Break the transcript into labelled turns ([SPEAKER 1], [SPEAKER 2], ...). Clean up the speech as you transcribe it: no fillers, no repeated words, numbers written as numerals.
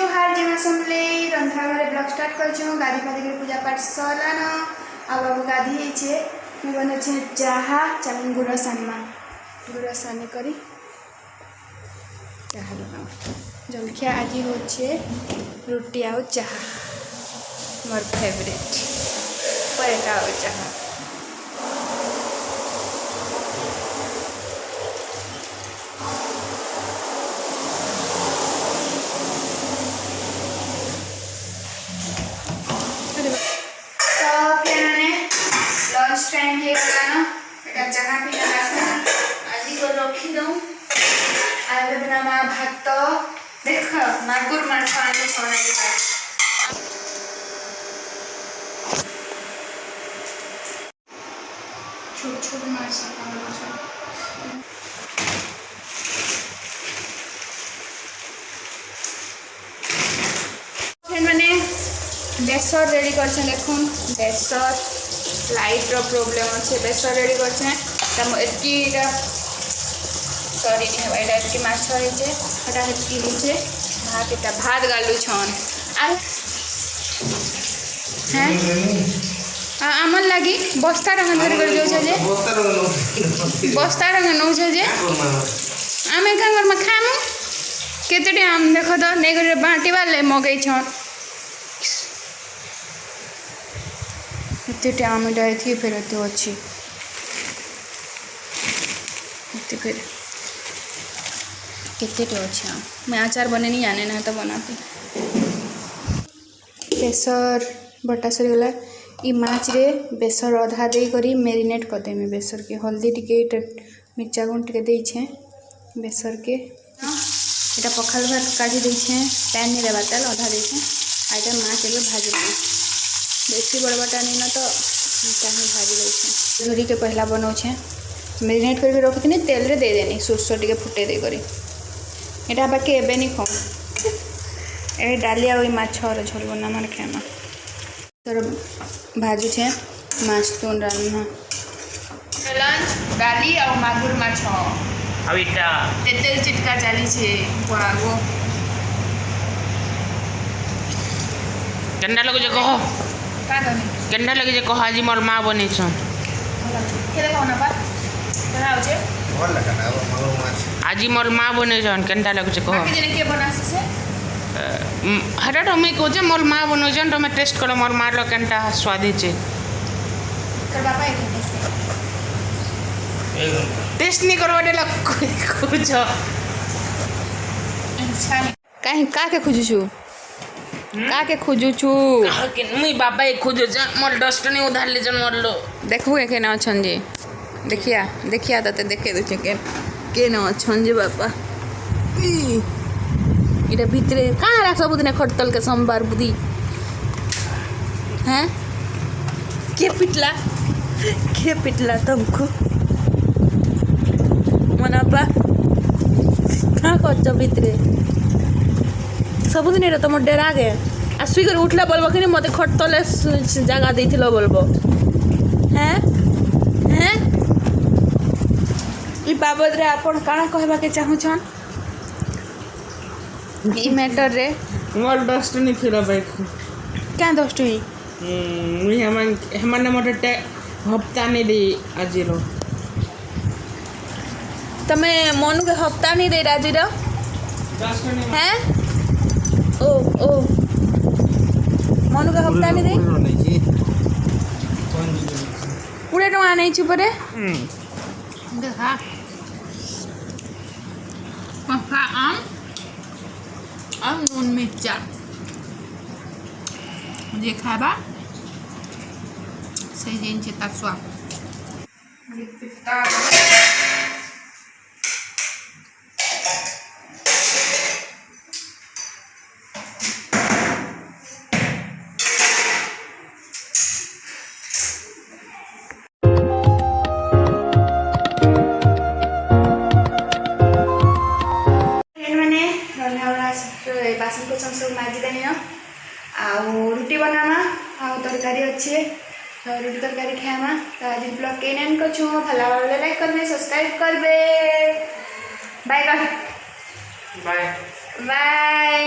[SPEAKER 1] जोहार जेमा सुनले रंधा घरे ब्लॉग स्टार्ट करछु गाधी फाधी के पूजा पाठ सरलान आ बाबू गाधी छे मैं बने छे चाहा चालन गुरसानी करी चाहा बनाओ जलखिया आज होछे रोटी आउ चाहा मोर फेवरेट पर का चाहा टाइम है ना बेटा चाहा पीना आज को रखी दऊँ आज बना माँ भात तो देख मागुर मांस आने छोड़ा छोट छोट मांस मैंने बेसर रेडी कर देखुन बेसर लाइट रो प्रॉब्लम अच्छे बेसर रेडी करछे तम एतकी सॉरी नहीं भाई एतकी माछ होय छे हटा एतकी होय छे भात गालू छन आ हैं आमन लागी बस्ता रंग धरि कर जो जे बस्ता रंग नौ छे जे आमे कांगर में खामु केतेटे आम देखो तो नै कर बाटी वाले मगै छन इतने आम डाई थी फिर तो अच्छी फिर कितने अच्छे आम मैं अचार बने नहीं जाने ना तो बनाती बेसर बटा सरीगला ये माछ रे बेसर अधा दे करी मेरिनेट कर देमी बेसर के हल्दी टिके मिर्चा गुण टिके दे छे बेसर के एटा पखाल भात काटी दे छे पैन नहीं देवा तेल अधा दे छे आइटा माछ एबे भाजी दे बेसी बड़बाटा नहीं ना तो चाहे भाजी दे झुरी के पहला बनाऊ छे मेरिनेट करके रखी तेल रे दे देनी सोरसो टिके फुटे दे करी एटा बाकी एबे नहीं खाऊ ए डालिया ओई माछर झोल बना मार खाना तर भाजी छे माछ तोन रान्ना लंच डाली और मागुर माछ
[SPEAKER 2] अबिटा
[SPEAKER 1] तेल चिटका चाली छे परागो
[SPEAKER 2] केन्ना लगो जे कहो केन्ना लगे जे कह आज मोर माँ बने छन
[SPEAKER 1] केले कोना बा केना हो छे
[SPEAKER 3] भल लगा ना मागुर माछ
[SPEAKER 2] आज मोर माँ बने छन केन्ना लगे जे कह
[SPEAKER 1] बाकी जने के बनासे से
[SPEAKER 2] हटा तो मैं कहूँ मोर माँ बने छन तो मैं टेस्ट कर मोर माँ लो केनटा स्वाद छे
[SPEAKER 1] कर बापा एक
[SPEAKER 2] टेस्ट नहीं करवा देला कुछ
[SPEAKER 1] काहे का के खोजु छु का के खोजु छु
[SPEAKER 2] मुई बाबा एक खोजो जा मोर डस्ट नहीं उधार ले जन मोर लो
[SPEAKER 1] देखबो के ना छन जे देखिया तते देखे दु छे के ना छन जे बाबा इटा भीतरे कहाँ रा सब दिन खटतल के सोमवार बुद्धि हैं के पिटला तुमको मनापा कहाँ कर भीतरे सबुदिन तुम डेरा गे आसुक उठला बोलब कि मत खट तले जगह दे बोलब हैं हैं ई बाबद रे आपन काना कहबा के चाहूछन ई मैटर रे
[SPEAKER 2] मोर डस्ट नहीं फिर भाई
[SPEAKER 1] क्या दोस्त हुई
[SPEAKER 2] मुई हमने मोटे हफ्ता नहीं दे आज रो
[SPEAKER 1] तमे मनु के हफ्ता नहीं दे राजी रो हैं ओ मनु के हफ्ता नहीं दे पूरे टका नहीं छु परे देखा पक्का आम नून मिर्चा जे खाबा से जेन छे तासवा बासन को सब माजिदेनी आउ रुटी बनामा आउ तरकारी अच्छे रुटी तरकारी खामा तो आज ब्लॉग के एंड कर भला वाले लाइक करबे सब्सक्राइब करबे बाय बाय
[SPEAKER 2] बाय
[SPEAKER 1] बाय।